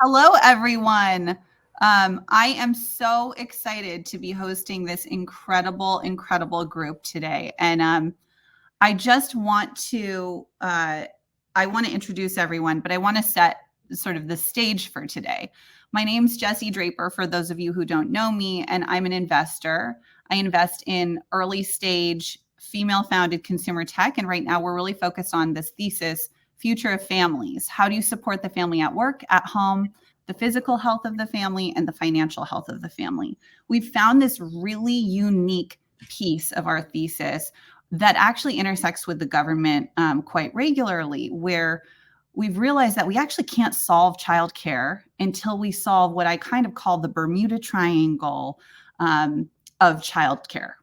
Hello, everyone. I am so excited to be hosting this incredible group today. And I just want to, I want to introduce everyone, but I want to set sort of the stage for today. My name's Jessie Draper, for those of you who don't know me, and I'm an investor. I invest in early stage female-founded consumer tech. And right now we're really focused on this thesis, future of families. How do you support the family at work, at home, the physical health of the family, and the financial health of the family? We've found this really unique piece of our thesis that actually intersects with the government quite regularly, where we've realized that we actually can't solve childcare until we solve what I kind of call the Bermuda Triangle of childcare.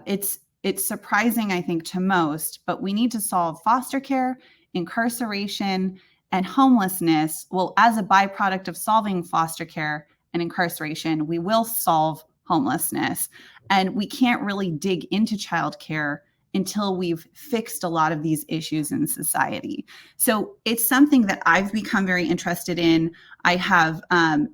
It's surprising, I think, to most, but we need to solve foster care, incarceration, and homelessness. Well, as a byproduct of solving foster care and incarceration, we will solve homelessness. And we can't really dig into childcare until we've fixed a lot of these issues in society. So it's something that I've become very interested in. I have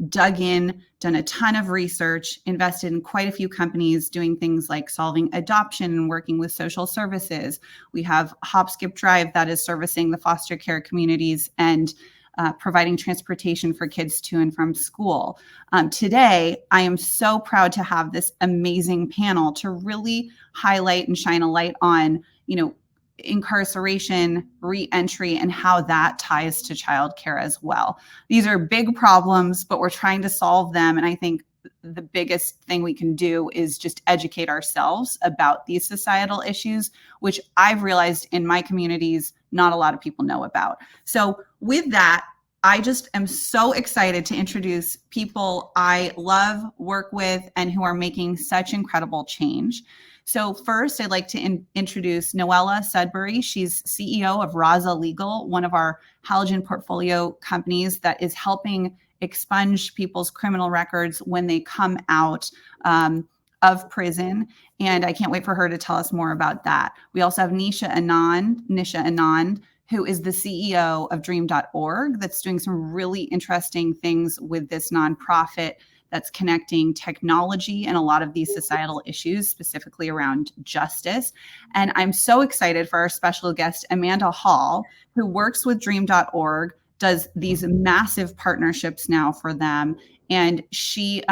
dug in, done a ton of research, invested in quite a few companies doing things like solving adoption and working with social services. We have Hop, Skip, Drive that is servicing the foster care communities and providing transportation for kids to and from school. Today, I am so proud to have this amazing panel to really highlight and shine a light on, incarceration, re-entry, and how that ties to childcare as well. These are big problems, but we're trying to solve them. And I think the biggest thing we can do is just educate ourselves about these societal issues, which I've realized in my communities, not a lot of people know about. So with that, I just am so excited to introduce people I love, work with, and who are making such incredible change. So first, I'd like to introduce Noella Sudbury. She's CEO of Rasa Legal, one of our Halogen portfolio companies that is helping expunge people's criminal records when they come out of prison. And I can't wait for her to tell us more about that. We also have Nisha Anand, who is the CEO of Dream.org, that's doing some really interesting things with this nonprofit that's connecting technology and a lot of these societal issues, specifically around justice. And I'm so excited for our special guest, Amanda Hall, who works with Dream.org, does these massive partnerships now for them. And she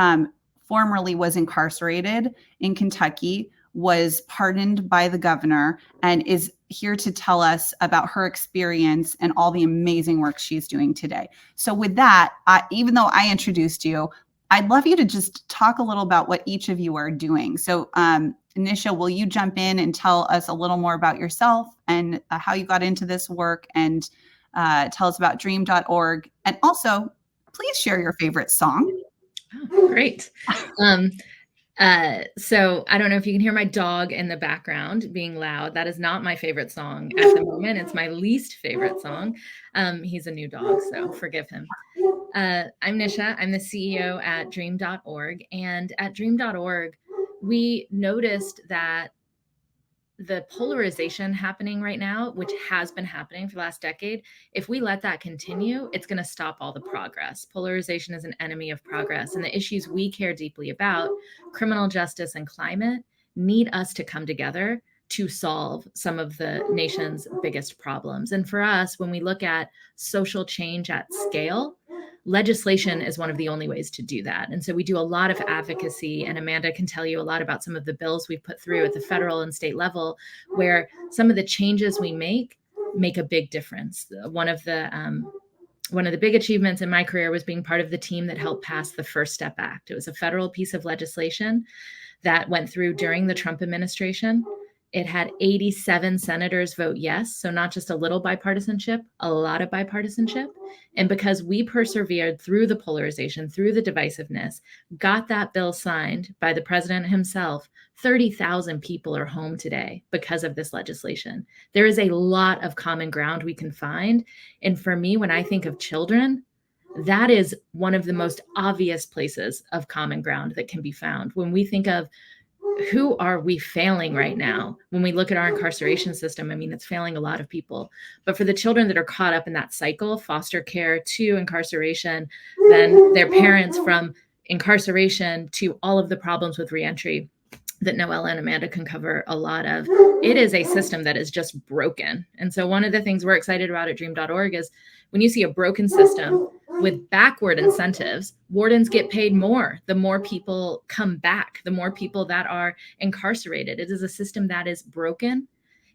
formerly was incarcerated in Kentucky, was pardoned by the governor, and is here to tell us about her experience and all the amazing work she's doing today. So with that, even though I introduced you, I'd love you to just talk a little about what each of you are doing. So Nisha, will you jump in and tell us a little more about yourself and how you got into this work, and tell us about Dream.org, and also please share your favorite song. Oh, great. So I don't know if you can hear my dog in the background being loud. That is not my favorite song at the moment. It's my least favorite song. He's a new dog, so forgive him. I'm Nisha. I'm the CEO at Dream.org. And at Dream.org, we noticed that the polarization happening right now, which has been happening for the last decade, if we let that continue, it's going to stop all the progress. Polarization is an enemy of progress. And the issues we care deeply about, criminal justice and climate, need us to come together to solve some of the nation's biggest problems. And for us, when we look at social change at scale, legislation is one of the only ways to do that. And so we do a lot of advocacy, and Amanda can tell you a lot about some of the bills we've put through at the federal and state level, where some of the changes we make a big difference. One of the big achievements in my career was being part of the team that helped pass the First Step Act. It was a federal piece of legislation that went through during the Trump administration. It had 87 senators vote yes. So not just a little bipartisanship, a lot of bipartisanship. And because we persevered through the polarization, through the divisiveness, got that bill signed by the president himself, 30,000 people are home today because of this legislation. There is a lot of common ground we can find. And for me, when I think of children, that is one of the most obvious places of common ground that can be found. When we think of who are we failing right now? When we look at our incarceration system, I mean, it's failing a lot of people. But for the children that are caught up in that cycle, foster care to incarceration, then their parents from incarceration to all of the problems with reentry that Noella and Amanda can cover a lot of, it is a system that is just broken. And so one of the things we're excited about at dream.org is when you see a broken system with backward incentives, wardens get paid more. The more people come back, the more people that are incarcerated. It is a system that is broken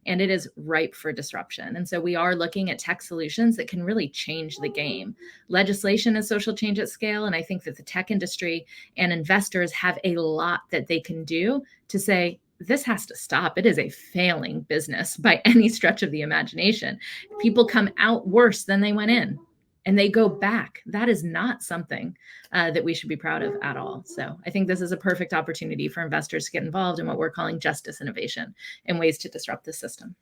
and it is ripe for disruption. And so we are looking at tech solutions that can really change the game. Legislation is social change at scale. And I think that the tech industry and investors have a lot that they can do to say, this has to stop. It is a failing business by any stretch of the imagination. People come out worse than they went in and they go back. That is not something that we should be proud of at all. So I think this is a perfect opportunity for investors to get involved in what we're calling justice innovation and ways to disrupt the system.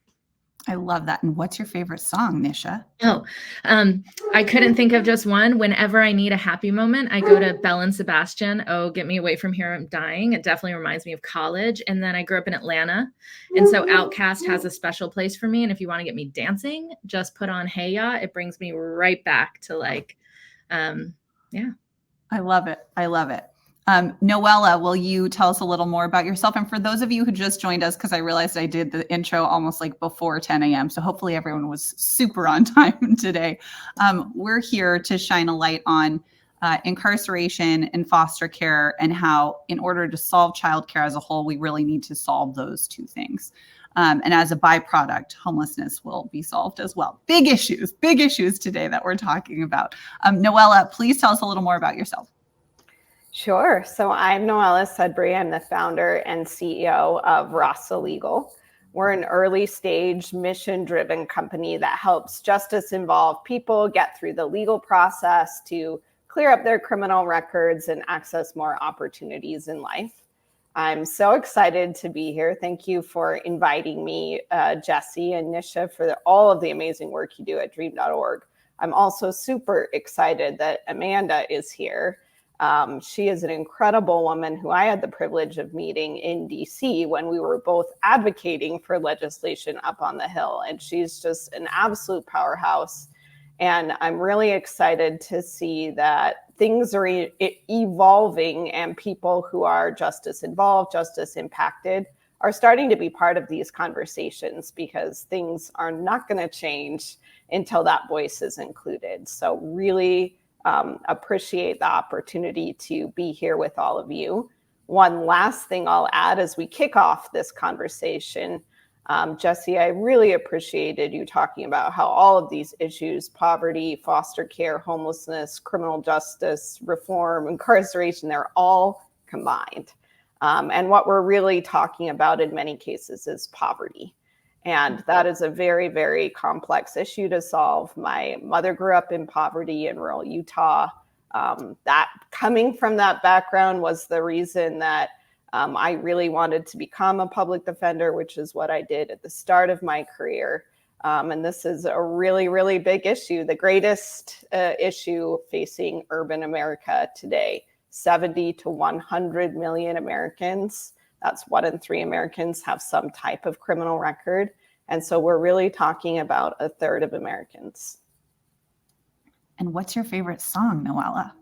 I love that. And what's your favorite song, Nisha? Oh, I couldn't think of just one. Whenever I need a happy moment, I go to Belle and Sebastian. Oh, get me away from here. I'm dying. It definitely reminds me of college. And then I grew up in Atlanta. And so Outcast has a special place for me. And if you want to get me dancing, just put on Hey Ya. It brings me right back to like, yeah. I love it. I love it. Noella, will you tell us a little more about yourself? And for those of you who just joined us, because I realized I did the intro almost like before 10 a.m. So hopefully everyone was super on time today. We're here to shine a light on incarceration and foster care and how in order to solve childcare as a whole, we really need to solve those two things. And as a byproduct, homelessness will be solved as well. Big issues today that we're talking about. Noella, please tell us a little more about yourself. Sure. So I'm Noella Sudbury. I'm the founder and CEO of Rasa Legal. We're an early stage mission-driven company that helps justice-involved people get through the legal process to clear up their criminal records and access more opportunities in life. I'm so excited to be here. Thank you for inviting me, Jesse and Nisha, for all of the amazing work you do at dream.org. I'm also super excited that Amanda is here. She is an incredible woman who I had the privilege of meeting in DC when we were both advocating for legislation up on the Hill. And she's just an absolute powerhouse. And I'm really excited to see that things are evolving and people who are justice involved, justice impacted, are starting to be part of these conversations because things are not going to change until that voice is included. So really appreciate the opportunity to be here with all of you. One last thing I'll add as we kick off this conversation, Jesse, I really appreciated you talking about how all of these issues, poverty, foster care, homelessness, criminal justice, reform, incarceration, they're all combined. And what we're really talking about in many cases is poverty. And that is a very, very complex issue to solve. My mother grew up in poverty in rural Utah. That coming from that background was the reason that I really wanted to become a public defender, which is what I did at the start of my career. And this is a really, really big issue, the greatest issue facing urban America today. 70 to 100 million Americans. That's 1 in 3 Americans have some type of criminal record. And so we're really talking about a third of Americans. And what's your favorite song, Noella?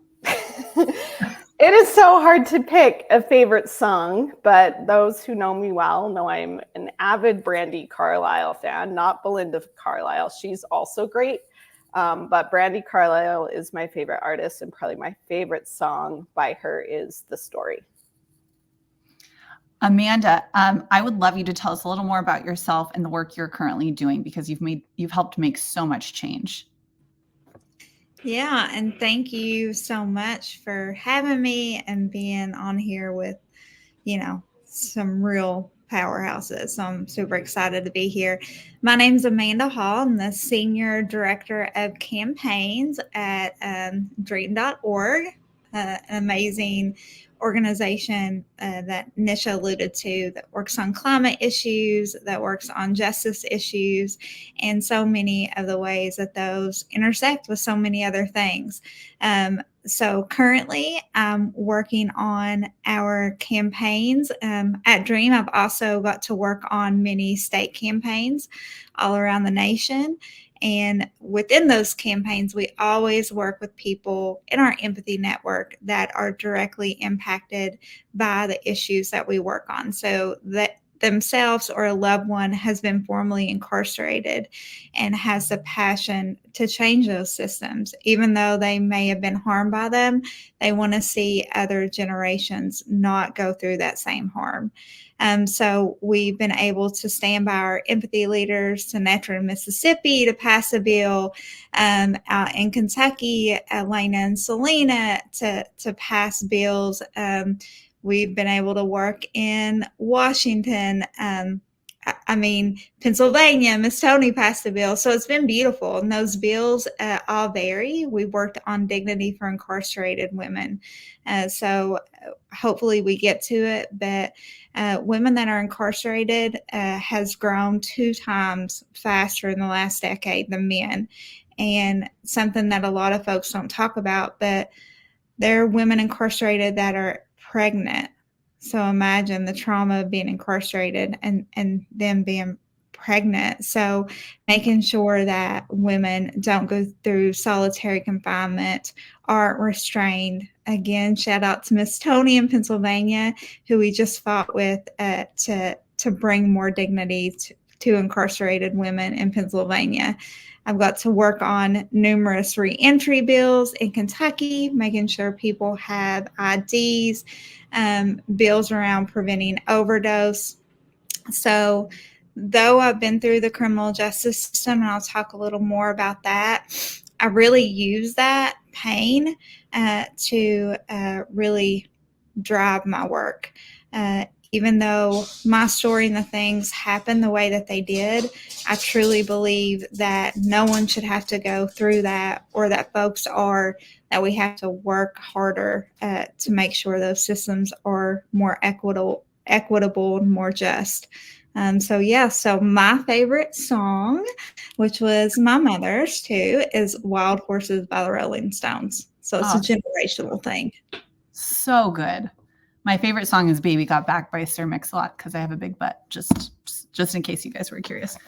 It is so hard to pick a favorite song, but those who know me well know I'm an avid Brandi Carlile fan, not Belinda Carlisle. She's also great. But Brandi Carlile is my favorite artist, and probably my favorite song by her is The Story. Amanda, I would love you to tell us a little more about yourself and the work you're currently doing because you've helped make so much change. Yeah, and thank you so much for having me and being on here with, some real powerhouses. So I'm super excited to be here. My name's Amanda Hall. I'm the Senior Director of Campaigns at Dream.org, an amazing organization that Nisha alluded to that works on climate issues, that works on justice issues, and so many of the ways that those intersect with so many other things. So currently I'm working on our campaigns. At Dream, I've also got to work on many state campaigns all around the nation. And within those campaigns, we always work with people in our empathy network that are directly impacted by the issues that we work on. So that themselves or a loved one has been formerly incarcerated and has the passion to change those systems. Even though they may have been harmed by them, they want to see other generations not go through that same harm. So we've been able to stand by our empathy leaders to Netro in Mississippi to pass a bill, out in Kentucky, Elena and Selena to pass bills. We've been able to work in Washington. Pennsylvania, Miss Tony passed the bill. So it's been beautiful. And those bills all vary. We worked on dignity for incarcerated women. So hopefully we get to it. But women that are incarcerated has grown 2 times faster in the last decade than men. And something that a lot of folks don't talk about, but there are women incarcerated that are pregnant. So imagine the trauma of being incarcerated and them being pregnant. So making sure that women don't go through solitary confinement, aren't restrained. Again, shout out to Miss Tony in Pennsylvania, who we just fought with to bring more dignity to incarcerated women in Pennsylvania. I've got to work on numerous reentry bills in Kentucky, making sure people have IDs, bills around preventing overdose. So though I've been through the criminal justice system, and I'll talk a little more about that, I really use that pain to really drive my work. Even though my story and the things happened the way that they did, I truly believe that no one should have to go through that, or that folks are, that we have to work harder to make sure those systems are more equitable and more just. So my favorite song, which was my mother's too, is Wild Horses by the Rolling Stones. So it's a generational thing. So good. My favorite song is Baby Got Back by Sir Mix-a-Lot, because I have a big butt, just in case you guys were curious.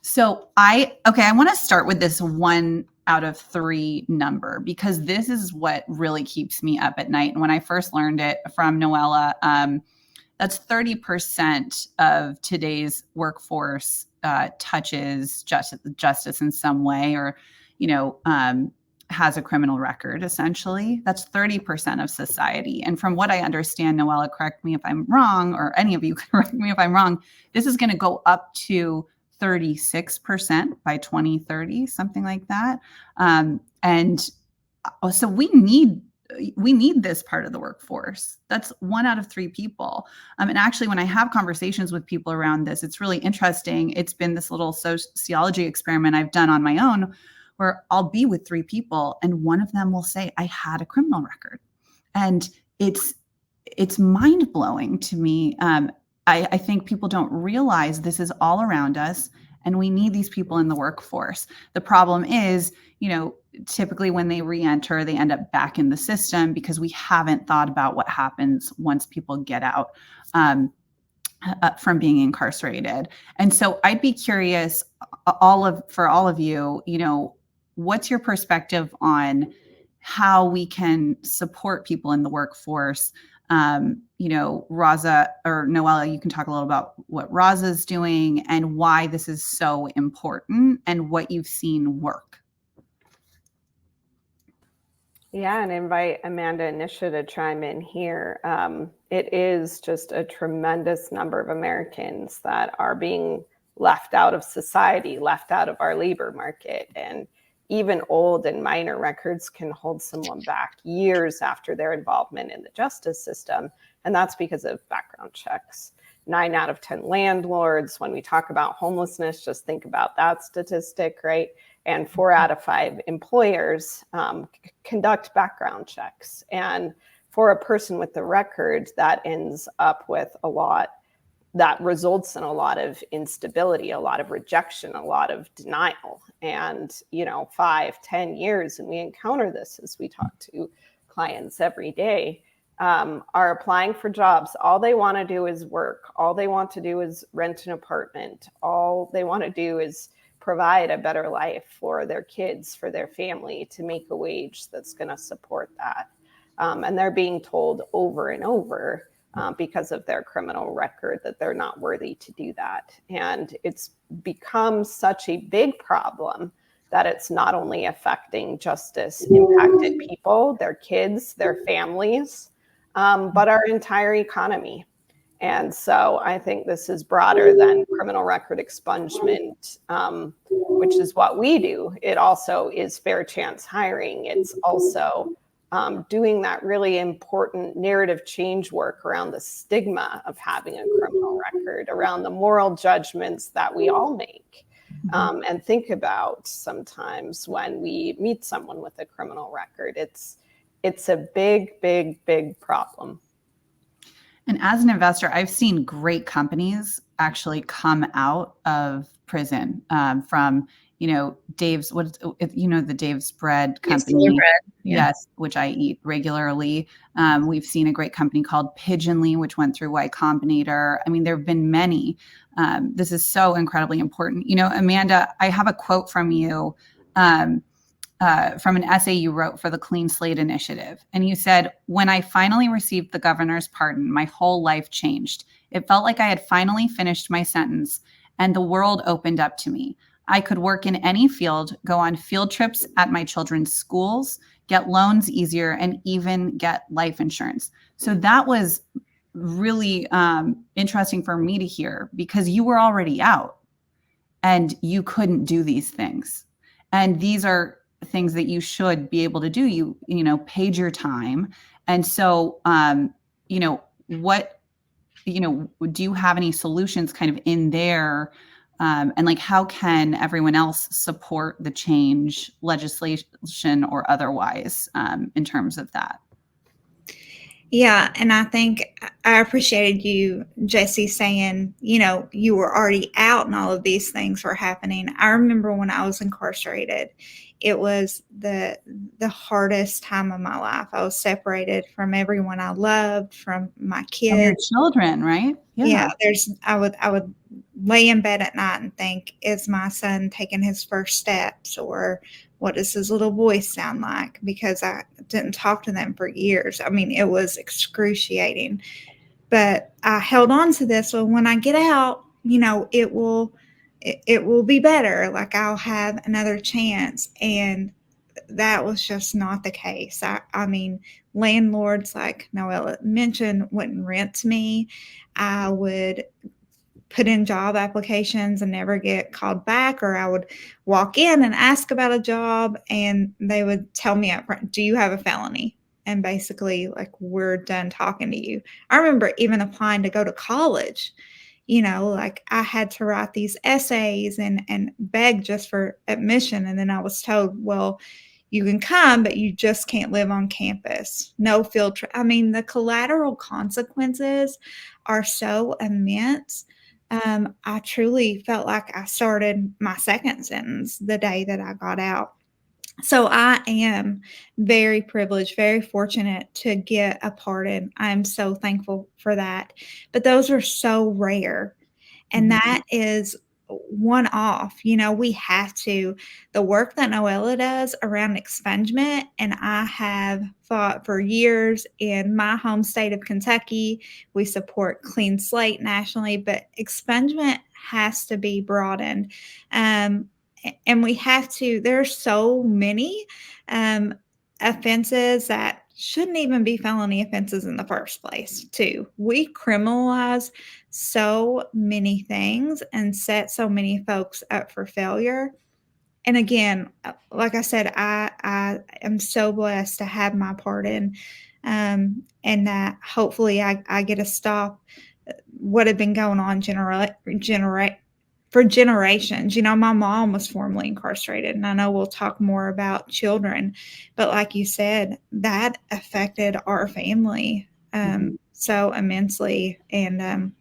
So I want to start with this 1 out of 3 number, because this is what really keeps me up at night. And when I first learned it from Noella, that's 30% of today's workforce touches justice in some way, or, has a criminal record, essentially. That's 30% of society. And from what I understand, Noella, correct me if I'm wrong, or any of you correct me if I'm wrong, this is going to go up to 36% by 2030, something like that. And so we need this part of the workforce. That's 1 out of 3 people. And actually, when I have conversations with people around this, it's really interesting. It's been this little sociology experiment I've done on my own, where I'll be with 3 people and one of them will say, I had a criminal record. And it's mind-blowing to me. I think people don't realize this is all around us, and we need these people in the workforce. The problem is, typically when they re-enter, they end up back in the system because we haven't thought about what happens once people get out from being incarcerated. And so I'd be curious, for all of you, what's your perspective on how we can support people in the workforce? Rasa or Noella, you can talk a little about what Rasa is doing and why this is so important and what you've seen work. Yeah, and invite Amanda and Nisha to chime in here. It is just a tremendous number of Americans that are being left out of society, left out of our labor market. And even old and minor records can hold someone back years after their involvement in the justice system. And that's because of background checks. 9 out of 10 landlords, when we talk about homelessness, just think about that statistic, right? And 4 out of 5 employers conduct background checks. And for a person with the record, that ends up with a lot that results in a lot of instability, a lot of rejection, a lot of denial. And, 5-10 years, and we encounter this as we talk to clients every day, are applying for jobs. All they want to do is work. All they want to do is rent an apartment. All they want to do is provide a better life for their kids, for their family, to make a wage that's going to support that. And they're being told over and over, because of their criminal record, that they're not worthy to do that. And it's become such a big problem that it's not only affecting justice impacted people, their kids, their families, but our entire economy. And so I think this is broader than criminal record expungement, which is what we do. It also is fair chance hiring. It's also doing that really important narrative change work around the stigma of having a criminal record, around the moral judgments that we all make and think about sometimes when we meet someone with a criminal record. It's a big, big, big problem. And as an investor, I've seen great companies actually come out of prison from, Dave's, the Dave's Bread company. Yes, bread. Yeah. Yes, which I eat regularly. We've seen a great company called Pigeonly, which went through Y Combinator. I mean, there have been many. This is so incredibly important. Amanda, I have a quote from you from an essay you wrote for the Clean Slate Initiative. And you said, "When I finally received the governor's pardon, my whole life changed. It felt like I had finally finished my sentence and the world opened up to me. I could work in any field, go on field trips at my children's schools, get loans easier, and even get life insurance." So that was really interesting for me to hear, because you were already out and you couldn't do these things. And these are things that you should be able to do. You paid your time. And so, do you have any solutions kind of in there? And like, how can everyone else support the change, legislation or otherwise, in terms of that? Yeah. And I think I appreciated you, Jesse, saying, you were already out and all of these things were happening. I remember when I was incarcerated, it was the hardest time of my life. I was separated from everyone I loved, from my kids. From your children, right? Yeah. I would lay in bed at night and think, is my son taking his first steps, or what does his little voice sound like? Because I didn't talk to them for years. I mean, it was excruciating, but I held on to this. So when I get out, it will be better. Like, I'll have another chance. And that was just not the case. I mean, landlords, like Noella mentioned, wouldn't rent me. I would put in job applications and never get called back, or I would walk in and ask about a job and they would tell me up front, "Do you have a felony?" And basically, like, "We're done talking to you." I remember even applying to go to college, like, I had to write these essays and beg just for admission. And then I was told, "Well, you can come, but you just can't live on campus. No field trip." I mean, the collateral consequences are so immense. I truly felt like I started my second sentence the day that I got out. So I am very privileged, very fortunate to get a pardon. I'm so thankful for that. But those are so rare. And that is one off. We have to, the work that Noella does around expungement, and I have fought for years in my home state of Kentucky. We support Clean Slate nationally, but expungement has to be broadened. And we have to, there are so many offenses that shouldn't even be felony offenses in the first place, too. We criminalize so many things and set so many folks up for failure. And again, like I said, I am so blessed to have my pardon, and that hopefully I get to stop what had been going on for generations. My mom was formerly incarcerated, and I know we'll talk more about children, but like you said, that affected our family so immensely. And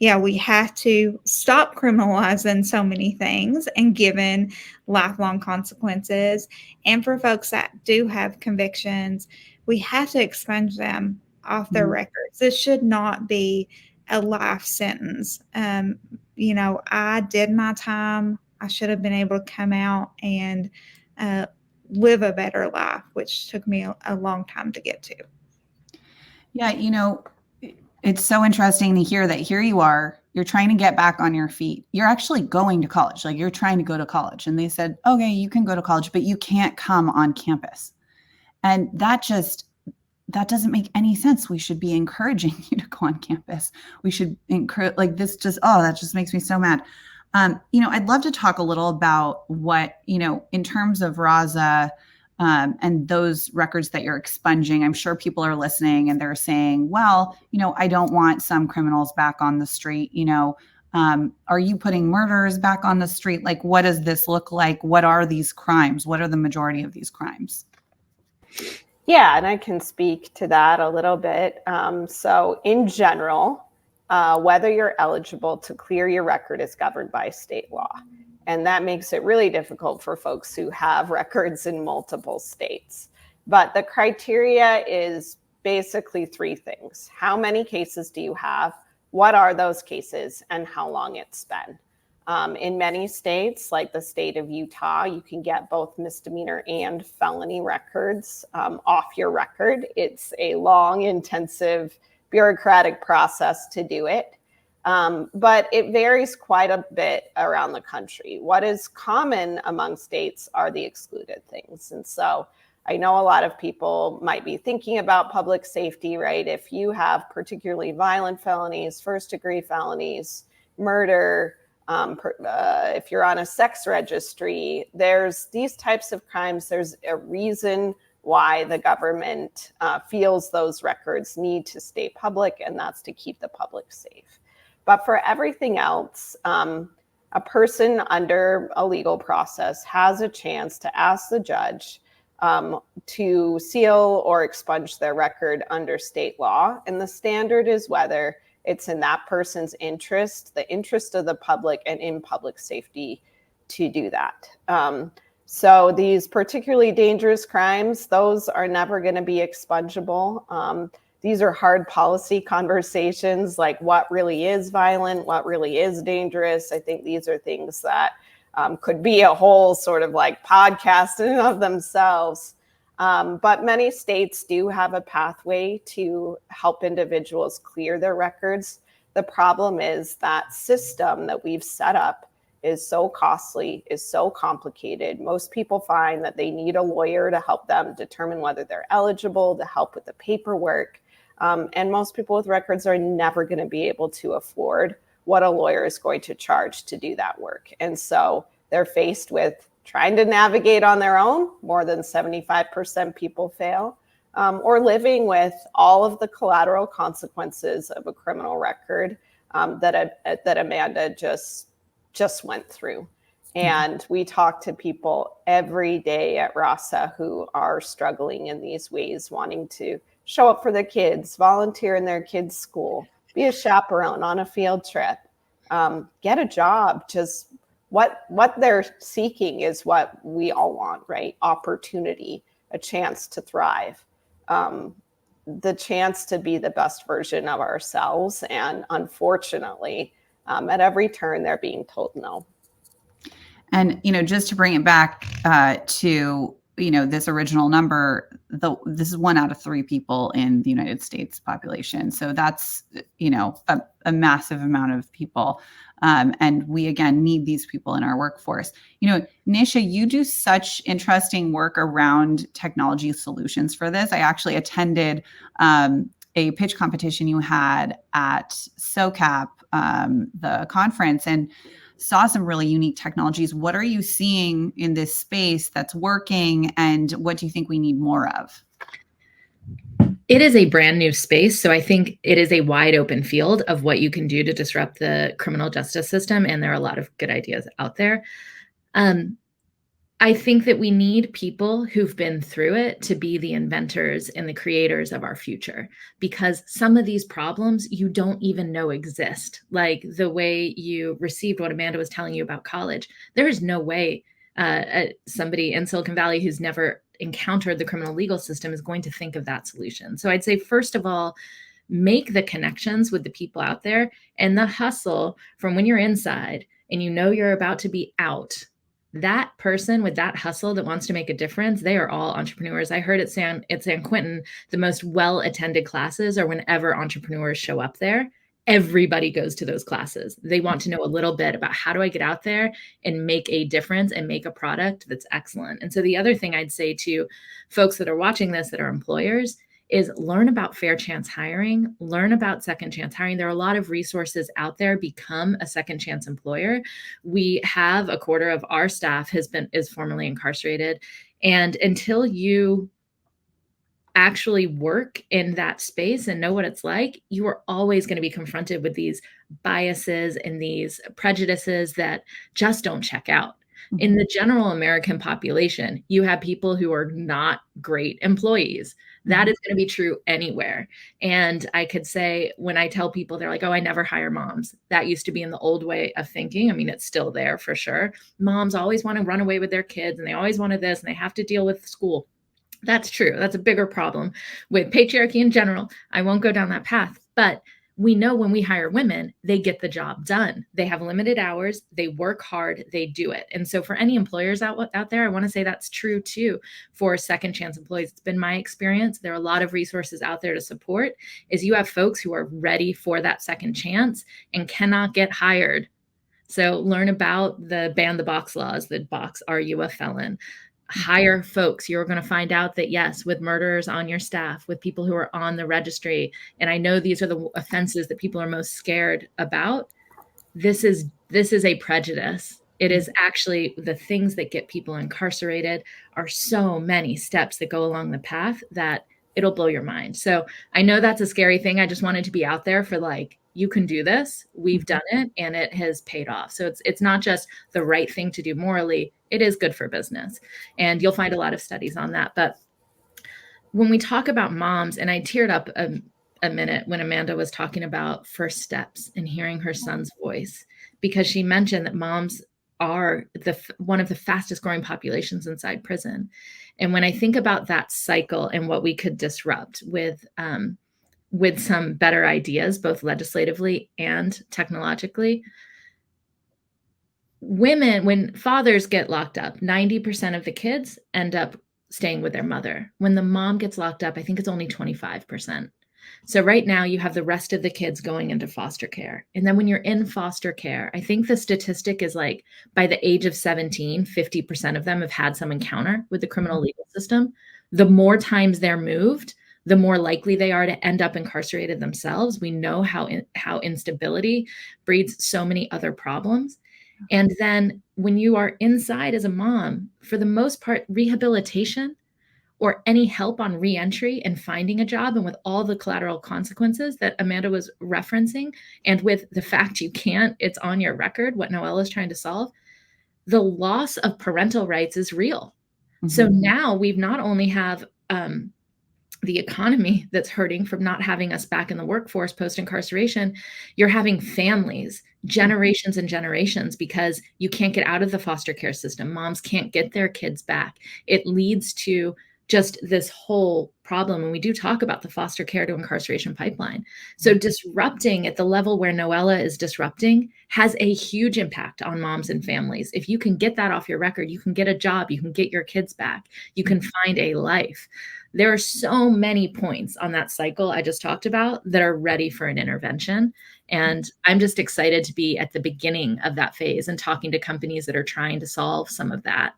yeah, we have to stop criminalizing so many things and giving lifelong consequences. And for folks that do have convictions, we have to expunge them off their records. This should not be a life sentence. I did my time. I should have been able to come out and live a better life, which took me a long time to get to. Yeah, it's so interesting to hear that here you are, you're trying to get back on your feet. You're actually going to college, like you're trying to go to college. And they said, okay, you can go to college, but you can't come on campus. And that doesn't make any sense. We should be encouraging you to go on campus. We should encourage, like this just, that just makes me so mad. I'd love to talk a little about what, in terms of Rasa, and those records that you're expunging. I'm sure people are listening and they're saying, well, I don't want some criminals back on the street. Are you putting murderers back on the street? Like, what does this look like? What are these crimes? What are the majority of these crimes? Yeah, and I can speak to that a little bit. So in general, whether you're eligible to clear your record is governed by state law. And that makes it really difficult for folks who have records in multiple states. But the criteria is basically three things. How many cases do you have? What are those cases? And how long it's been. In many states, like the state of Utah, you can get both misdemeanor and felony records off your record. It's a long, intensive, bureaucratic process to do it. But it varies quite a bit around the country. What is common among states are the excluded things. And so I know a lot of people might be thinking about public safety, right? If you have particularly violent felonies, first-degree felonies, murder, if you're on a sex registry, there's these types of crimes. There's a reason why the government feels those records need to stay public, and that's to keep the public safe. But for everything else, a person under a legal process has a chance to ask the judge to seal or expunge their record under state law. And the standard is whether it's in that person's interest, the interest of the public, and in public safety to do that. So these particularly dangerous crimes, those are never going to be expungible. These are hard policy conversations, like what really is violent, what really is dangerous. I think these are things that could be a whole sort of like podcast in and of themselves. But many states do have a pathway to help individuals clear their records. The problem is that system that we've set up is so costly, is so complicated. Most people find that they need a lawyer to help them determine whether they're eligible, to help with the paperwork. And most people with records are never going to be able to afford what a lawyer is going to charge to do that work. And so they're faced with trying to navigate on their own. More than 75% people fail, or living with all of the collateral consequences of a criminal record that Amanda just went through. And we talk to people every day at Rasa who are struggling in these ways, wanting to show up for their kids, volunteer in their kids' school, be a chaperone on a field trip, get a job. Just what they're seeking is what we all want, right? Opportunity, a chance to thrive, the chance to be the best version of ourselves. And unfortunately, at every turn, they're being told no. And, just to bring it back to, this original number, this is 1 out of 3 people in the United States population. So that's, a massive amount of people. And we, again, need these people in our workforce. Nisha, you do such interesting work around technology solutions for this. I actually attended a pitch competition you had at SOCAP, the conference, and saw some really unique technologies. What are you seeing in this space that's working, and what do you think we need more of? It is a brand new space. So I think it is a wide open field of what you can do to disrupt the criminal justice system. And there are a lot of good ideas out there. I think that we need people who've been through it to be the inventors and the creators of our future, because some of these problems you don't even know exist. Like the way you received what Amanda was telling you about college, there is no way somebody in Silicon Valley who's never encountered the criminal legal system is going to think of that solution. So I'd say, first of all, make the connections with the people out there, and the hustle from when you're inside and you know you're about to be out. That person with that hustle that wants to make a difference, they are all entrepreneurs. I heard at San Quentin, the most well-attended classes are whenever entrepreneurs show up there. Everybody goes to those classes. They want to know a little bit about, how do I get out there and make a difference and make a product that's excellent. And so the other thing I'd say to folks that are watching this that are employers is learn about fair chance hiring, learn about second chance hiring. There are a lot of resources out there. Become a second chance employer. We have a quarter of our staff is formerly incarcerated. And until you actually work in that space and know what it's like, you are always going to be confronted with these biases and these prejudices that just don't check out. In the general American population, you have people who are not great employees. That is going to be true anywhere. And I could say, when I tell people, they're like, oh, I never hire moms. That used to be in the old way of thinking. I mean, it's still there for sure. Moms always want to run away with their kids, and they always wanted this, and they have to deal with school. That's true. That's a bigger problem with patriarchy in general. I won't go down that path, but we know when we hire women, they get the job done. They have limited hours, they work hard, they do it. And so for any employers out there, I want to say that's true too for second chance employees. It's been my experience. There are a lot of resources out there to support, is you have folks who are ready for that second chance and cannot get hired. So learn about the ban the box laws, the box, are you a felon? Hire folks. You're going to find out that, yes, with murderers on your staff, with people who are on the registry, and I know these are the offenses that people are most scared about, this is a prejudice. It is actually the things that get people incarcerated are so many steps that go along the path that it'll blow your mind. So I know that's a scary thing. I just wanted to be out there for, like, you can do this. We've done it and it has paid off. So it's not just the right thing to do morally. It is good for business. And you'll find a lot of studies on that. But when we talk about moms, and I teared up a minute when Amanda was talking about first steps and hearing her son's voice, because she mentioned that moms are one of the fastest growing populations inside prison. And when I think about that cycle and what we could disrupt with some better ideas, both legislatively and technologically, when fathers get locked up, 90% of the kids end up staying with their mother. When the mom gets locked up, I think it's only 25%. So right now you have the rest of the kids going into foster care. And then when you're in foster care, I think the statistic is like by the age of 17, 50% of them have had some encounter with the criminal legal system. The more times they're moved, the more likely they are to end up incarcerated themselves. We know how instability breeds so many other problems. And then when you are inside as a mom, for the most part, rehabilitation or any help on reentry and finding a job, and with all the collateral consequences that Amanda was referencing, and with the fact you can't, it's on your record, what Noella is trying to solve, the loss of parental rights is real. Mm-hmm. So now we've not only have the economy that's hurting from not having us back in the workforce post-incarceration, you're having families, generations and generations, because you can't get out of the foster care system. Moms can't get their kids back. It leads to just this whole problem. And we do talk about the foster care to incarceration pipeline. So disrupting at the level where Noella is disrupting has a huge impact on moms and families. If you can get that off your record, you can get a job, you can get your kids back, you can find a life. There are so many points on that cycle I just talked about that are ready for an intervention. And I'm just excited to be at the beginning of that phase and talking to companies that are trying to solve some of that.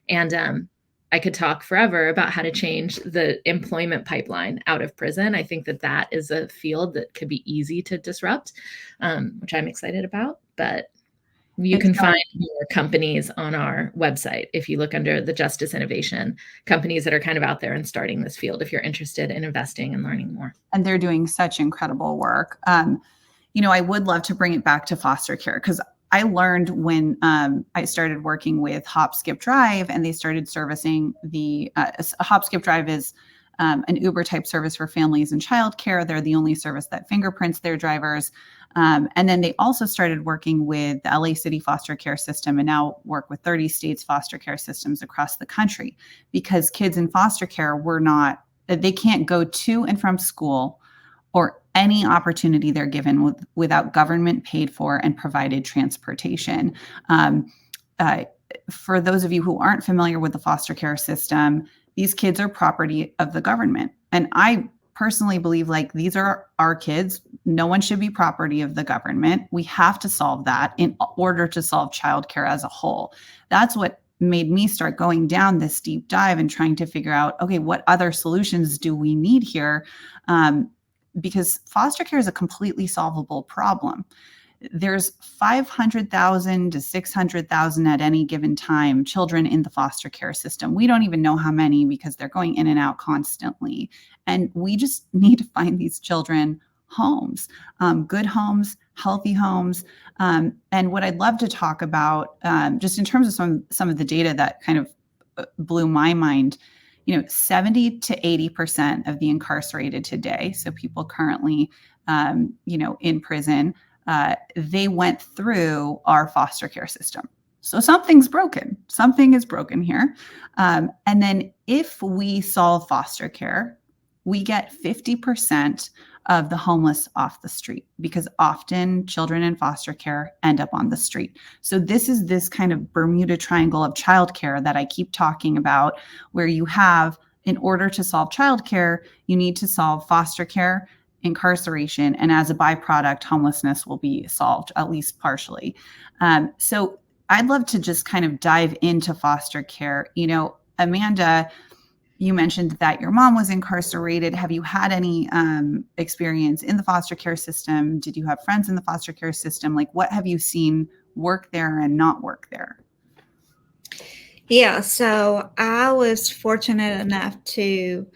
And I could talk forever about how to change the employment pipeline out of prison. I think that is a field that could be easy to disrupt, which I'm excited about. But you can find more companies on our website if you look under the Justice Innovation, companies that are kind of out there and starting this field if you're interested in investing and learning more. And they're doing such incredible work. I would love to bring it back to foster care, because I learned when I started working with Hop Skip Drive, and they started servicing the Hop Skip Drive is an Uber type service for families in childcare. They're the only service that fingerprints their drivers. And then they also started working with the LA City foster care system, and now work with 30 states foster care systems across the country, because kids in foster care they can't go to and from school or any opportunity they're given without government paid for and provided transportation. For those of you who aren't familiar with the foster care system, these kids are property of the government. And I personally believe, like, these are our kids. No one should be property of the government. We have to solve that in order to solve childcare as a whole. That's what made me start going down this deep dive and trying to figure out, okay, what other solutions do we need here? Because foster care is a completely solvable problem. There's 500,000 to 600,000 at any given time children in the foster care system. We don't even know how many, because they're going in and out constantly. And we just need to find these children homes, good homes, healthy homes. And what I'd love to talk about, just in terms of some of the data that kind of blew my mind, 70 to 80% of the incarcerated today, so people currently, in prison, they went through our foster care system. So something's broken. Something is broken here. And then if we solve foster care, we get 50% of the homeless off the street, because often children in foster care end up on the street. So this is this kind of Bermuda Triangle of childcare that I keep talking about, where you have, in order to solve childcare, you need to solve foster care, incarceration, and as a byproduct, homelessness will be solved, at least partially. So I'd love to just kind of dive into foster care. Amanda, you mentioned that your mom was incarcerated. Have you had any experience in the foster care system? Did you have friends in the foster care system? Like, what have you seen work there and not work there? Yeah, so I was fortunate enough to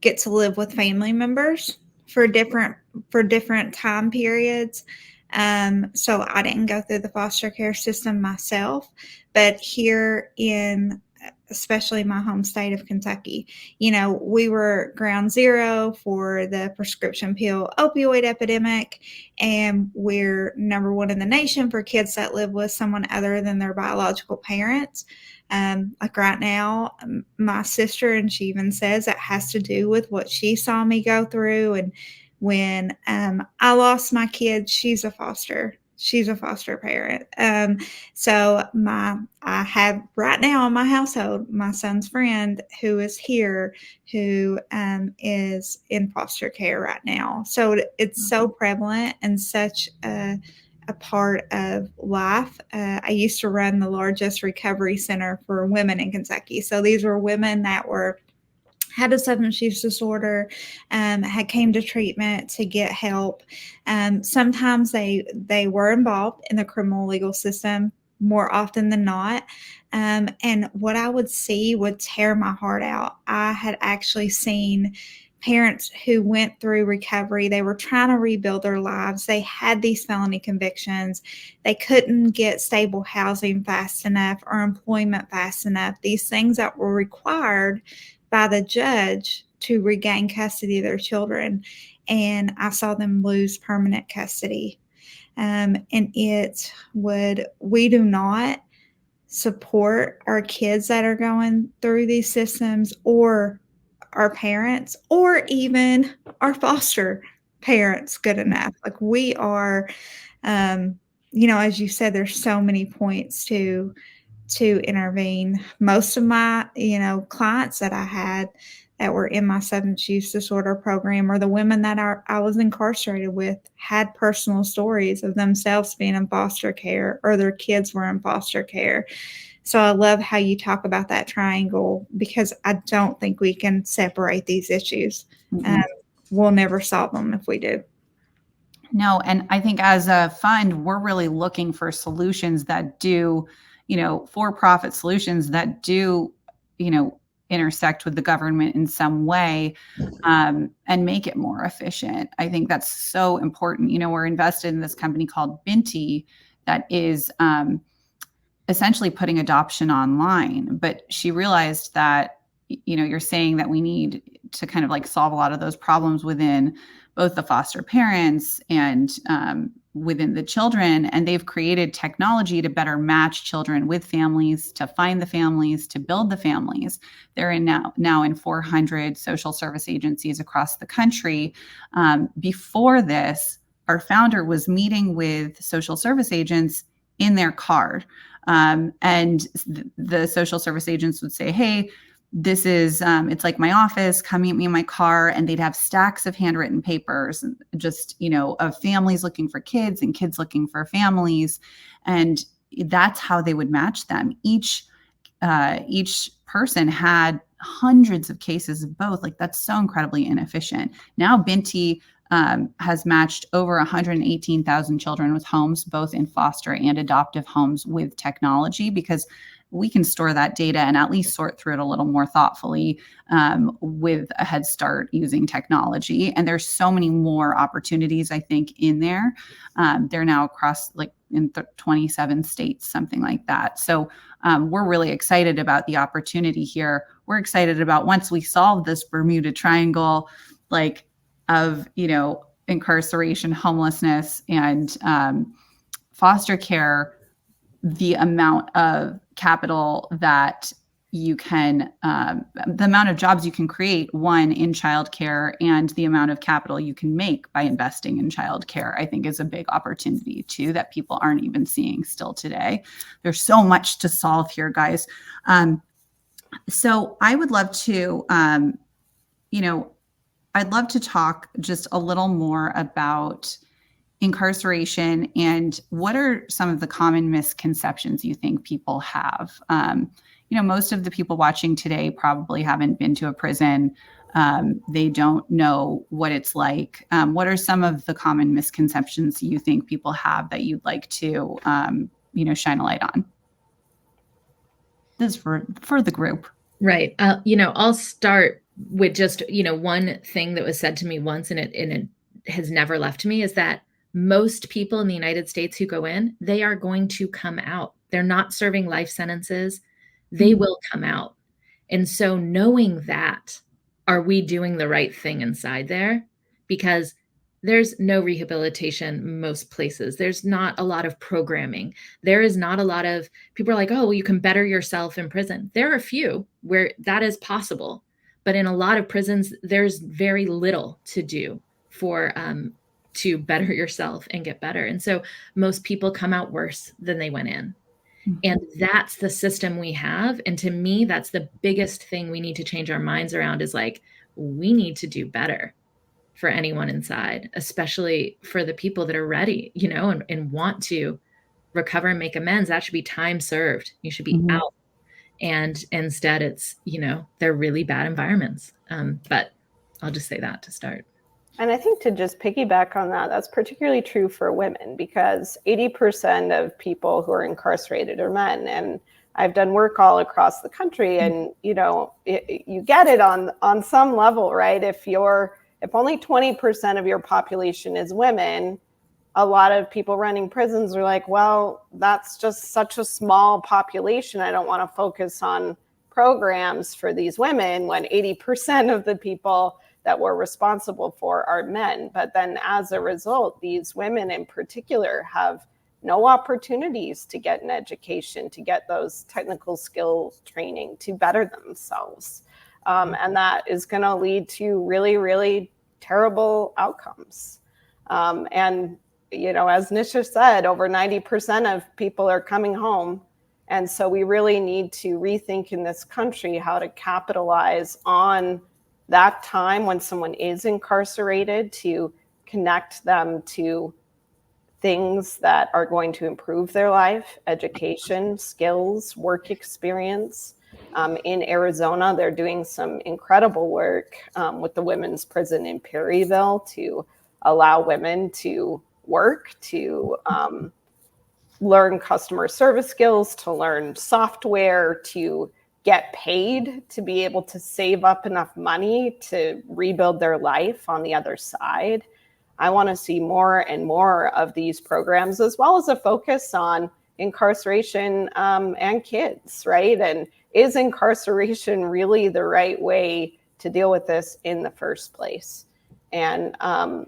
get to live with family members for different time periods. So I didn't go through the foster care system myself, but here in especially my home state of Kentucky, we were ground zero for the prescription pill opioid epidemic, and we're number one in the nation for kids that live with someone other than their biological parents. Like right now, my sister, and she even says it has to do with what she saw me go through. And when I lost my kid, she's a foster parent. So I have right now in my household, my son's friend who is here, who is in foster care right now. So it's so prevalent and such a part of life. I used to run the largest recovery center for women in Kentucky. So these were women that had a substance use disorder, had came to treatment to get help. Sometimes they were involved in the criminal legal system more often than not. And what I would see would tear my heart out. I had actually seen parents who went through recovery. They were trying to rebuild their lives. They had these felony convictions. They couldn't get stable housing fast enough or employment fast enough. These things that were required by the judge to regain custody of their children. And I saw them lose permanent custody. And we do not support our kids that are going through these systems, or our parents, or even our foster parents good enough. Like, we are, as you said, there's so many points to intervene. Most of my, clients that I had that were in my substance use disorder program, or the women that I was incarcerated with, had personal stories of themselves being in foster care, or their kids were in foster care. So I love how you talk about that triangle, because I don't think we can separate these issues. Mm-hmm. We'll never solve them if we do. No, and I think as a fund, we're really looking for solutions that do, for-profit solutions that do, intersect with the government in some way, and make it more efficient. I think that's so important. We're invested in this company called Binti that is essentially putting adoption online. But she realized that, you're saying that we need to kind of like solve a lot of those problems within both the foster parents and within the children. And they've created technology to better match children with families, to find the families, to build the families. They're now in 400 social service agencies across the country. Before this, our founder was meeting with social service agents in their car. And the social service agents would say, hey, this is, it's like my office, come meet me in my car. And they'd have stacks of handwritten papers, just, of families looking for kids and kids looking for families. And that's how they would match them. Each person had hundreds of cases of both. Like, that's so incredibly inefficient. Now Binti has matched over 118,000 children with homes, both in foster and adoptive homes, with technology, because we can store that data and at least sort through it a little more thoughtfully with a head start using technology. And there's so many more opportunities, I think, in there. They're now across like in 27 states, something like that. So we're really excited about the opportunity here. We're excited about once we solve this Bermuda Triangle, like of, incarceration, homelessness, and foster care, the amount of capital that you can, the amount of jobs you can create, one, in childcare, and the amount of capital you can make by investing in childcare, I think is a big opportunity too, that people aren't even seeing still today. There's so much to solve here, guys. So I would love to, I'd love to talk just a little more about incarceration and what are some of the common misconceptions you think people have. Most of the people watching today probably haven't been to a prison. They don't know what it's like. What are some of the common misconceptions you think people have that you'd like to, shine a light on? This is for the group. Right. I'll start with just, one thing that was said to me once, and it has never left me, is that most people in the United States who go in, they are going to come out. They're not serving life sentences. They will come out. And so knowing that, are we doing the right thing inside there? Because there's no rehabilitation most places. There's not a lot of programming. There is not a lot of, people are like, oh, well, you can better yourself in prison. There are a few where that is possible. But in a lot of prisons, there's very little to do for to better yourself and get better. And so most people come out worse than they went in. And that's the system we have. And to me, that's the biggest thing we need to change our minds around, is like, we need to do better for anyone inside, especially for the people that are ready, and want to recover and make amends. That should be time served. You should be out. And instead it's, they're really bad environments. But I'll just say that to start. And I think to just piggyback on that, that's particularly true for women, because 80% of people who are incarcerated are men. And I've done work all across the country, and, you get it on some level, right? If only 20% of your population is women, a lot of people running prisons are like, well, that's just such a small population. I don't want to focus on programs for these women when 80% of the people that we're responsible for are men. But then as a result, these women in particular have no opportunities to get an education, to get those technical skills training, to better themselves. And that is going to lead to really, really terrible outcomes. And, as Nisha said, over 90% of people are coming home. And so we really need to rethink in this country how to capitalize on that time when someone is incarcerated, to connect them to things that are going to improve their life: education, skills, work experience. In Arizona, they're doing some incredible work with the women's prison in Perryville to allow women to work, to learn customer service skills, to learn software, to get paid, to be able to save up enough money to rebuild their life on the other side. I want to see more and more of these programs, as well as a focus on incarceration and kids, right? And is incarceration really the right way to deal with this in the first place? And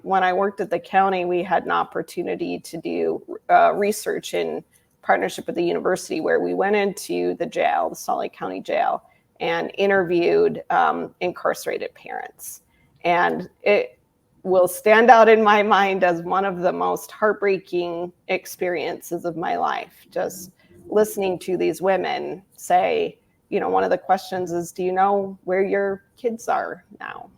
when I worked at the county, we had an opportunity to do research in partnership with the university, where we went into the jail, the Salt Lake County Jail, and interviewed incarcerated parents. And it will stand out in my mind as one of the most heartbreaking experiences of my life. Just listening to these women say, you know, one of the questions is, do you know where your kids are now?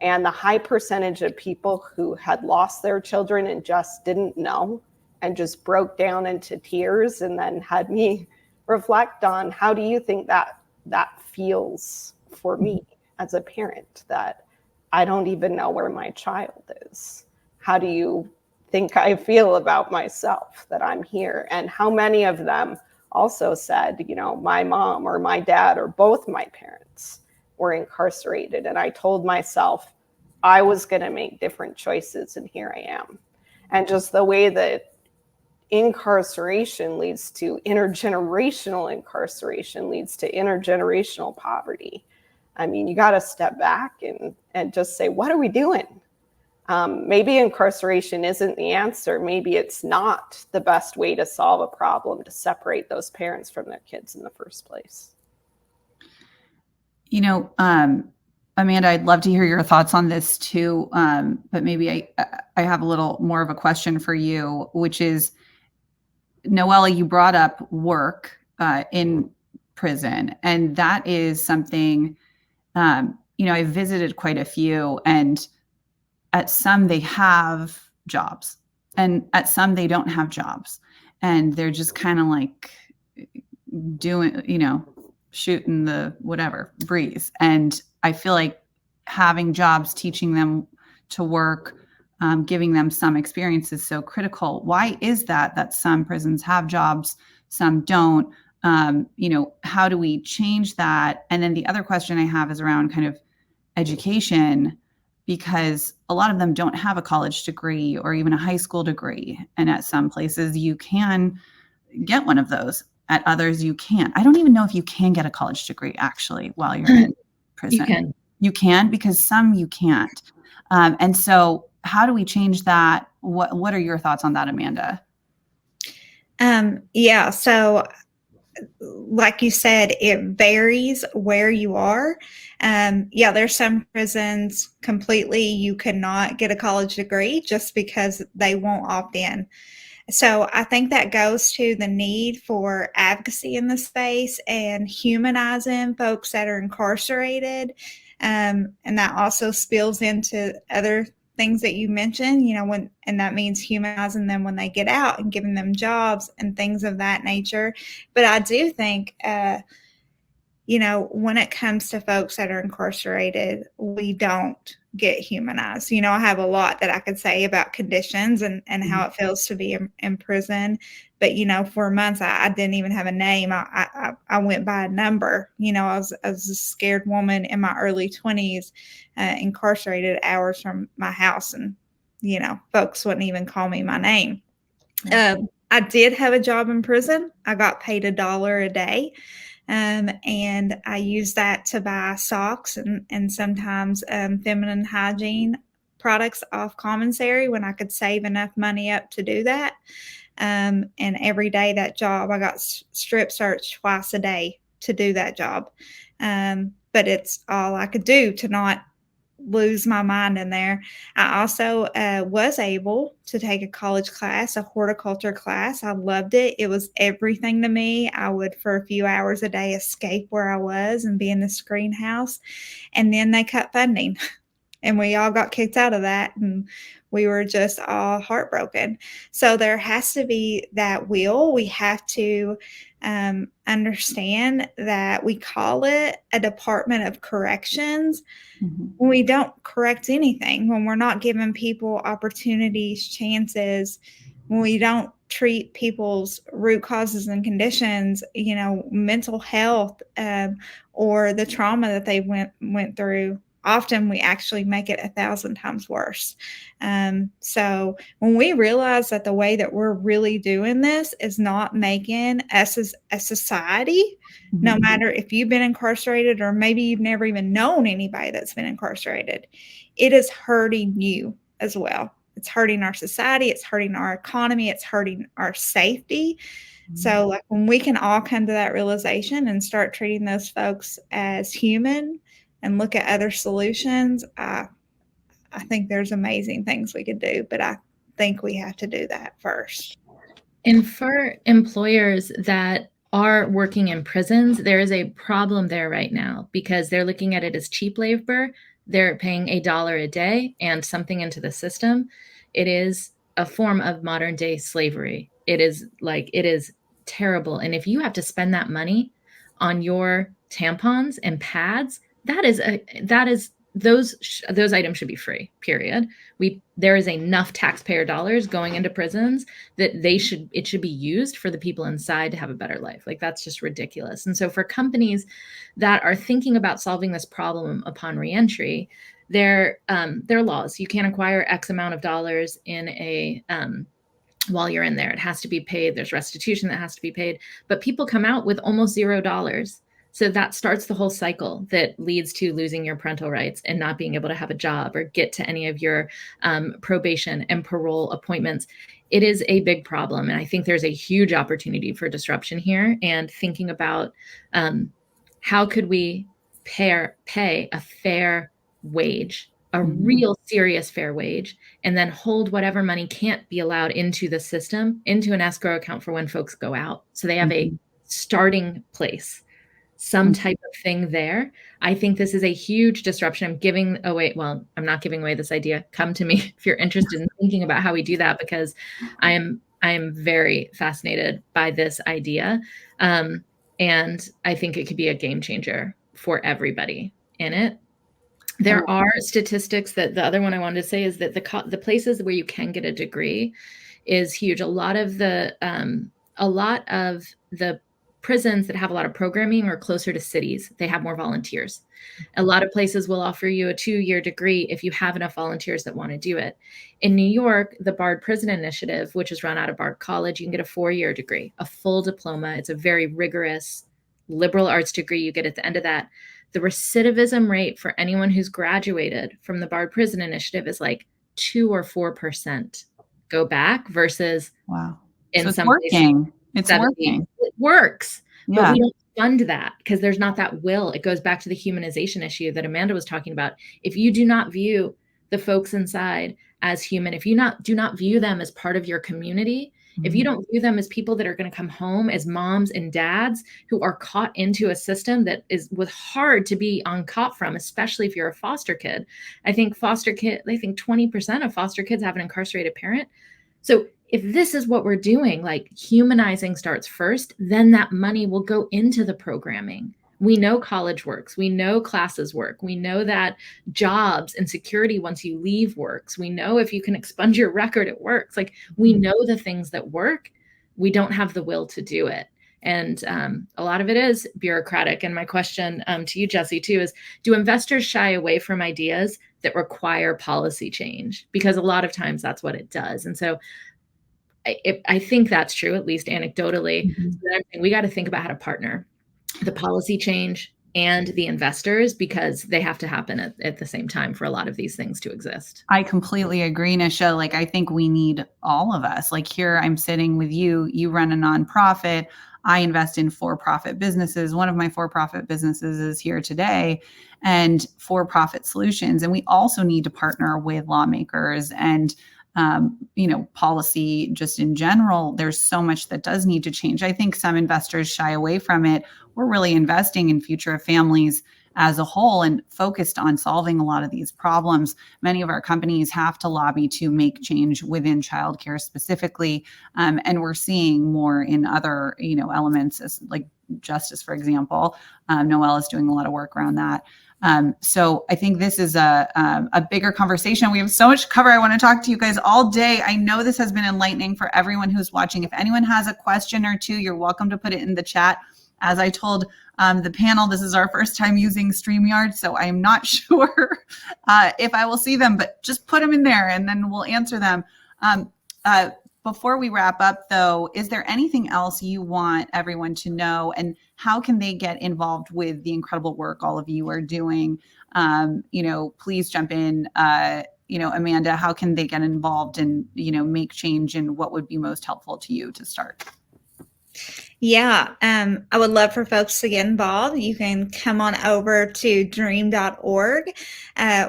And the high percentage of people who had lost their children and just didn't know, and just broke down into tears, and then had me reflect on, how do you think that feels for me as a parent, that I don't even know where my child is? How do you think I feel about myself that I'm here? And how many of them also said, you know, my mom or my dad or both my parents were incarcerated, and I told myself I was going to make different choices, and here I am. And just the way that incarceration leads to intergenerational incarceration, leads to intergenerational poverty. I mean, you got to step back and just say, what are we doing? Maybe incarceration isn't the answer. Maybe it's not the best way to solve a problem, to separate those parents from their kids in the first place. You know, Amanda, I'd love to hear your thoughts on this too. But maybe I have a little more of a question for you, which is, Noella, you brought up work in prison, and that is something, you know, I visited quite a few, and at some they have jobs, and at some they don't have jobs, and they're just kind of like doing, you know, shooting the whatever breeze. And I feel like having jobs, teaching them to work, giving them some experience is so critical. Why is that some prisons have jobs, some don't? You know, how do we change that? And then the other question I have is around kind of education, because a lot of them don't have a college degree or even a high school degree. And at some places you can get one of those. At others, you can't. I don't even know if you can get a college degree actually while you're in prison. You can, because some you can't. And so how do we change that? What are your thoughts on that, Amanda? Yeah, so like you said, it varies where you are. Yeah, there's some prisons completely you cannot get a college degree just because they won't opt in. So I think that goes to the need for advocacy in the space and humanizing folks that are incarcerated. And that also spills into other things that you mentioned, you know, and that means humanizing them when they get out and giving them jobs and things of that nature. But I do think, you know, when it comes to folks that are incarcerated, we don't get humanized. You know, I have a lot that I could say about conditions and how it feels to be in prison. But, you know, for months, I didn't even have a name. I went by a number. You know, I was a scared woman in my early 20s, incarcerated hours from my house. And, you know, folks wouldn't even call me my name. I did have a job in prison. I got paid $1 a day. And I use that to buy socks and sometimes feminine hygiene products off commissary when I could save enough money up to do that. And every day that job, I got strip searched twice a day to do that job. But it's all I could do to not lose my mind in there. I also was able to take a college class, a horticulture class. I loved it. It was everything to me. I would, for a few hours a day, escape where I was and be in the screen house. And then they cut funding and we all got kicked out of that. And we were just all heartbroken. So there has to be that will. We have to understand that we call it a Department of Corrections. When we don't correct anything, when we're not giving people opportunities, chances, when we don't treat people's root causes and conditions, you know, mental health or the trauma that they went through, often we actually make it 1,000 times worse. So when we realize that the way that we're really doing this is not making us as a society, no matter if you've been incarcerated or maybe you've never even known anybody that's been incarcerated, it is hurting you as well. It's hurting our society. It's hurting our economy. It's hurting our safety. So like when we can all come to that realization and start treating those folks as human and look at other solutions, I think there's amazing things we could do, but I think we have to do that first. And for employers that are working in prisons, there is a problem there right now because they're looking at it as cheap labor. They're paying $1 a day and something into the system. It is a form of modern day slavery. It is terrible. And if you have to spend that money on your tampons and pads, those items should be free, period. There is enough taxpayer dollars going into prisons that it should be used for the people inside to have a better life. Like that's just ridiculous. And so for companies that are thinking about solving this problem upon reentry, there are laws. You can't acquire X amount of dollars while you're in there. It has to be paid. There's restitution that has to be paid, but people come out with almost $0. So that starts the whole cycle that leads to losing your parental rights and not being able to have a job or get to any of your probation and parole appointments. It is a big problem. And I think there's a huge opportunity for disruption here and thinking about how could we pay a fair wage, a real serious fair wage, and then hold whatever money can't be allowed into the system, into an escrow account for when folks go out. So they have a starting place, some type of thing there. I think this is a huge disruption. I'm not giving away this idea. Come to me if you're interested in thinking about how we do that, because I am very fascinated by this idea. And I think it could be a game changer for everybody in it. There are statistics that the other one I wanted to say is that the places where you can get a degree is huge. A lot of the prisons that have a lot of programming are closer to cities. They have more volunteers. A lot of places will offer you a 2-year degree if you have enough volunteers that want to do it. In New York, the Bard Prison Initiative, which is run out of Bard College, you can get a 4-year degree, a full diploma. It's a very rigorous liberal arts degree you get at the end of that. The recidivism rate for anyone who's graduated from the Bard Prison Initiative is like 2 or 4% go back versus in some working. It's 70. working. It works, Yeah. but we don't fund that because there's not that will. It goes back to the humanization issue that Amanda was talking about. If you do not view the folks inside as human, if you do not view them as part of your community, if you don't view them as people that are going to come home as moms and dads who are caught into a system that was hard to be uncaught from, especially if you're a foster kid. I think 20% of foster kids have an incarcerated parent. So if this is what we're doing, like humanizing starts first, then that money will go into the programming. We know college works. We know classes work. We know that jobs and security once you leave works. We know if you can expunge your record, it works. Like we know the things that work. We don't have the will to do it. And a lot of it is bureaucratic. And my question to you, Jesse, too, is do investors shy away from ideas that require policy change? Because a lot of times that's what it does. And so I think that's true, at least anecdotally. So we got to think about how to partner the policy change and the investors, because they have to happen at the same time for a lot of these things to exist. I completely agree, Nisha. Like, I think we need all of us. Like here, I'm sitting with you. You run a nonprofit. I invest in for-profit businesses. One of my for-profit businesses is here today, and for-profit solutions. And we also need to partner with lawmakers and policy just in general. There's so much that does need to change. I think some investors shy away from it. We're really investing in future of families as a whole and focused on solving a lot of these problems. Many of our companies have to lobby to make change within childcare specifically. And we're seeing more in other, elements like justice, for example. Noella is doing a lot of work around that. So I think this is a bigger conversation. We have so much to cover. I want to talk to you guys all day. I know this has been enlightening for everyone who's watching. If anyone has a question or two, you're welcome to put it in the chat. As I told the panel, this is our first time using StreamYard, so I'm not sure if I will see them, but just put them in there and then we'll answer them. Before we wrap up, though, is there anything else you want everyone to know, and how can they get involved with the incredible work all of you are doing? Please jump in. Amanda, how can they get involved and, make change, and what would be most helpful to you to start? Yeah, I would love for folks to get involved. You can come on over to dream.org.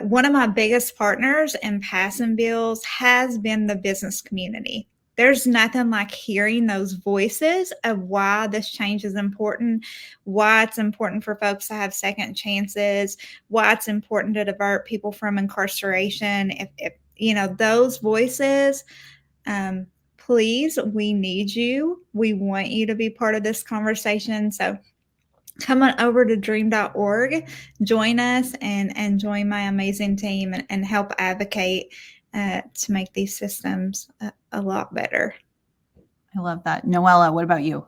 One of my biggest partners in passing bills has been the business community. There's nothing like hearing those voices of why this change is important, why it's important for folks to have second chances, why it's important to divert people from incarceration. If those voices, please, we need you. We want you to be part of this conversation. So come on over to dream.org, join us, and join my amazing team and help advocate to make these systems a lot better. I love that. Noella, what about you?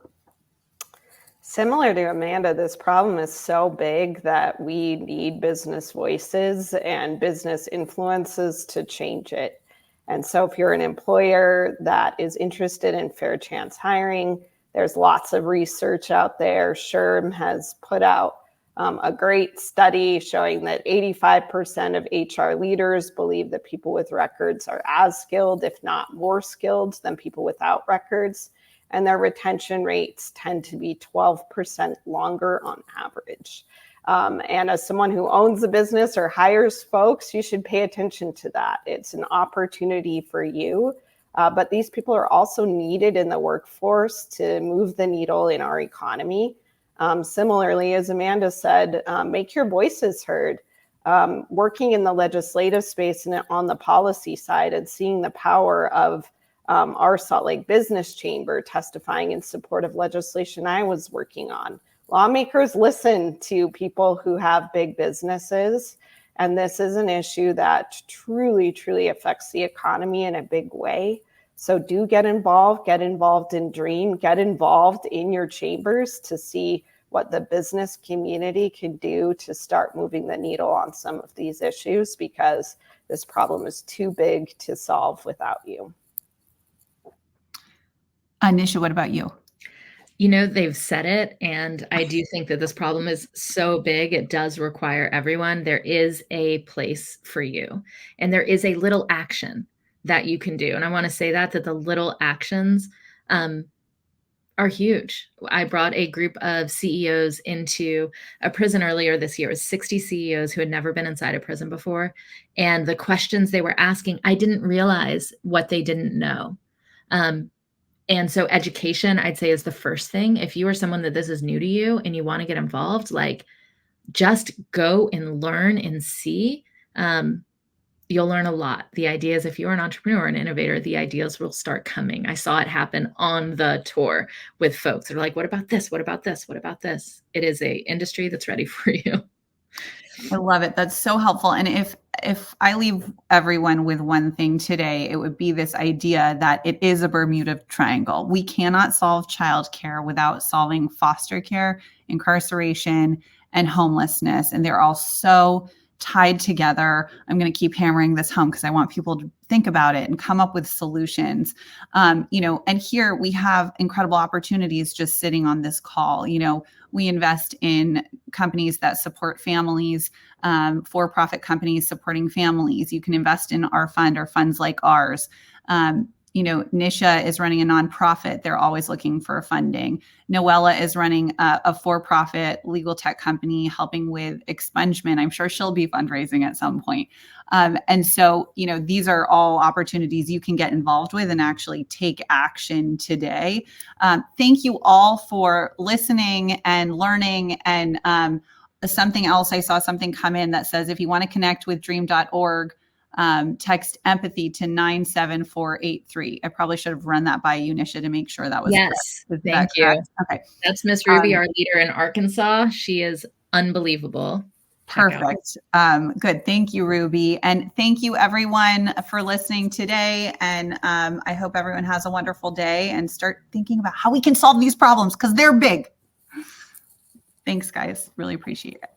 Similar to Amanda, this problem is so big that we need business voices and business influences to change it. And so if you're an employer that is interested in fair chance hiring, there's lots of research out there. SHRM has put out a great study showing that 85% of HR leaders believe that people with records are as skilled, if not more skilled, than people without records. And their retention rates tend to be 12% longer on average. And as someone who owns a business or hires folks, you should pay attention to that. It's an opportunity for you. But these people are also needed in the workforce to move the needle in our economy. Similarly, as Amanda said, make your voices heard. Working in the legislative space and on the policy side and seeing the power of our Salt Lake Business Chamber testifying in support of legislation I was working on. Lawmakers listen to people who have big businesses, and this is an issue that truly, truly affects the economy in a big way. So do get involved in DREAM, get involved in your chambers to see what the business community can do to start moving the needle on some of these issues, because this problem is too big to solve without you. Nisha, what about you? They've said it, and I do think that this problem is so big, it does require everyone. There is a place for you, and there is a little action that you can do. And I want to say that the little actions are huge. I brought a group of CEOs into a prison earlier this year. It was 60 CEOs who had never been inside a prison before. And the questions they were asking, I didn't realize what they didn't know. And so education, I'd say, is the first thing. If you are someone that this is new to you and you want to get involved, just go and learn and see. You'll learn a lot. The idea is, if you're an entrepreneur, an innovator, the ideas will start coming. I saw it happen on the tour with folks. They're like, what about this? What about this? What about this? It is a industry that's ready for you. I love it. That's so helpful. And if I leave everyone with one thing today, it would be this idea that it is a Bermuda Triangle. We cannot solve childcare without solving foster care, incarceration, and homelessness. And they're all so tied together. I'm going to keep hammering this home because I want people to think about it and come up with solutions. And here we have incredible opportunities just sitting on this call. We invest in companies that support families, for-profit companies supporting families. You can invest in our fund or funds like ours. Nisha is running a nonprofit. They're always looking for funding. Noella is running a for-profit legal tech company helping with expungement. I'm sure she'll be fundraising at some point. And so, these are all opportunities you can get involved with and actually take action today. Thank you all for listening and learning. And something else, I saw something come in that says, if you want to connect with dream.org, text empathy to 97483. I probably should have run that by you, Nisha, to make sure that was yes. Correct. Thank you. Correct? Okay. That's Miss Ruby, our leader in Arkansas. She is unbelievable. Perfect. Good. Thank you, Ruby. And thank you everyone for listening today. And I hope everyone has a wonderful day and start thinking about how we can solve these problems because they're big. Thanks, guys. Really appreciate it.